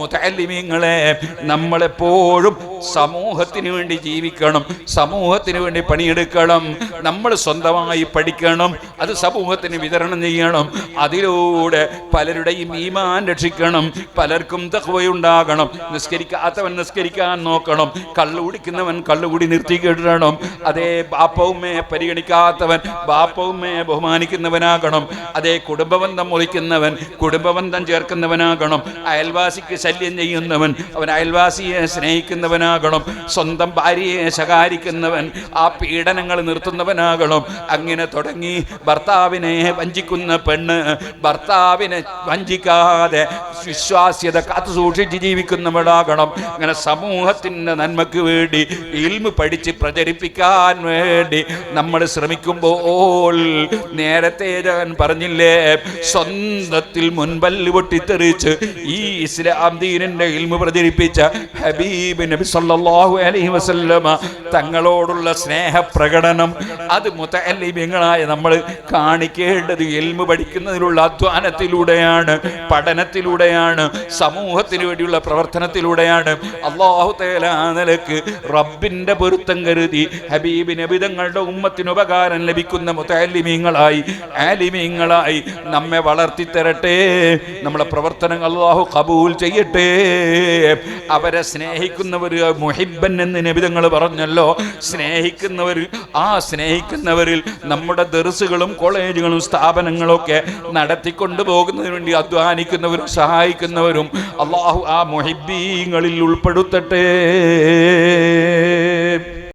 മുതഅല്ലിമീങ്ങളെ, നമ്മളെപ്പോഴും സമൂഹത്തിന് വേണ്ടി ജീവിക്കണം, സമൂഹത്തിന് വേണ്ടി പണിയെടുക്കണം. നമ്മൾ സ്വന്തമായി പഠിക്കണം, അത് സമൂഹത്തിന് വിതരണം ചെയ്യണം. അതിലൂടെ പലരുടെയും ഈമാൻ രക്ഷിക്കണം, പലർക്കും തഖ്വയുണ്ടാകണം. നിസ്കരിക്കാത്തവൻ നിസ്കരിക്കാൻ നോക്കണം, കള്ളു കുടിക്കുന്നവൻ കള്ളുകുടി നിർത്തിക്കിടണം. അതേ ബാപ്പവുമ്മയെ പരിഗണിക്കാത്തവൻ ബാപ്പവുമ്മയെ ബഹുമാനിക്കുന്നവനാകണം. അതേ കുടുംബബന്ധം മുറിക്കുന്നവൻ കുടുംബബന്ധം ചേർക്കുന്നവനാകണം. അയൽവാസിക്ക് ശല്യം ചെയ്യുന്നവൻ അവൻ അയൽവാസിയെ സ്നേഹിക്കുന്നവനാകണം. സ്വന്തം ഭാര്യയെ ശകാരിക്കുന്നവൻ ആ പീഡനങ്ങൾ നിർത്തുന്നവനാകണം. അങ്ങനെ തുടങ്ങി ഭർത്താവിനെ വഞ്ചിക്കുന്ന പെണ്ണ് ഭർത്താവിനെ വഞ്ചിക്കാതെ വിശ്വാസ്യത കാത്തു സൂക്ഷിച്ച് ജീവിക്കുന്നവളാകണം. അങ്ങനെ സമൂഹത്തിൻ്റെ നന്മയ്ക്ക് വേണ്ടി ഇൽമ് പഠിച്ച് പ്രചരിപ്പിക്കാൻ വേണ്ടി നമ്മൾ ശ്രമിക്കുമ്പോൾ, നേരത്തെ ഞാൻ പറഞ്ഞില്ലേ, സ്വന്തത്തിൽ മുൻപല്ല് പൊട്ടിത്തെറിച്ച് ഈ ഇസ്ലാം ദീനിന്റെ ഇൽമു പ്രചരിപ്പിച്ച ഹബീബ് നബി സല്ലല്ലാഹു അലൈഹി വസല്ലമ തങ്ങളോടുള്ള സ്നേഹപ്രകടനം അത് മുതഅല്ലിമീങ്ങളായ നമ്മൾ കാണിക്കേണ്ടത് ഇൽമു പഠിക്കുന്നതിലുള്ള അധ്വാനത്തിലൂടെയാണ്, പഠനത്തിലൂടെയാണ്, സമൂഹത്തിന് വേണ്ടിയുള്ള പ്രവർത്തനത്തിലൂടെയാണ്. അല്ലാഹു തആല നിലക്ക് റബ്ബിന്റെ പൊരുത്തം കരുതി ഹബീബ് നബി തങ്ങളുടെ ഉമ്മത്തിന് ഉപകാരം ലഭിക്കുന്ന മുതഅല്ലിമീങ്ങളായി ആലിമീങ്ങളായി നമ്മെ വളർത്തിത്തരട്ടെ. നമ്മളെ പ്രവർത്തനങ്ങൾ അല്ലാഹു ഖബൂൽ ചെയ്യട്ടെ. അവരെ സ്നേഹിക്കുന്നവർ മുഹിബ്ബൻ എന്ന് നബി തങ്ങൾ പറഞ്ഞല്ലോ. സ്നേഹിക്കുന്നവർ, ആ സ്നേഹിക്കുന്നവരിൽ നമ്മുടെ ദർസുകളും കോളേജുകളും സ്ഥാപനങ്ങളൊക്കെ നടത്തിക്കൊണ്ടു പോകുന്നതിന് വേണ്ടി അധ്വാനിക്കുന്നവരും സഹായിക്കുന്നവരും അല്ലാഹു ആ മുഹിബ്ബീങ്ങളിൽ ഉൾപ്പെടുത്തട്ടെ.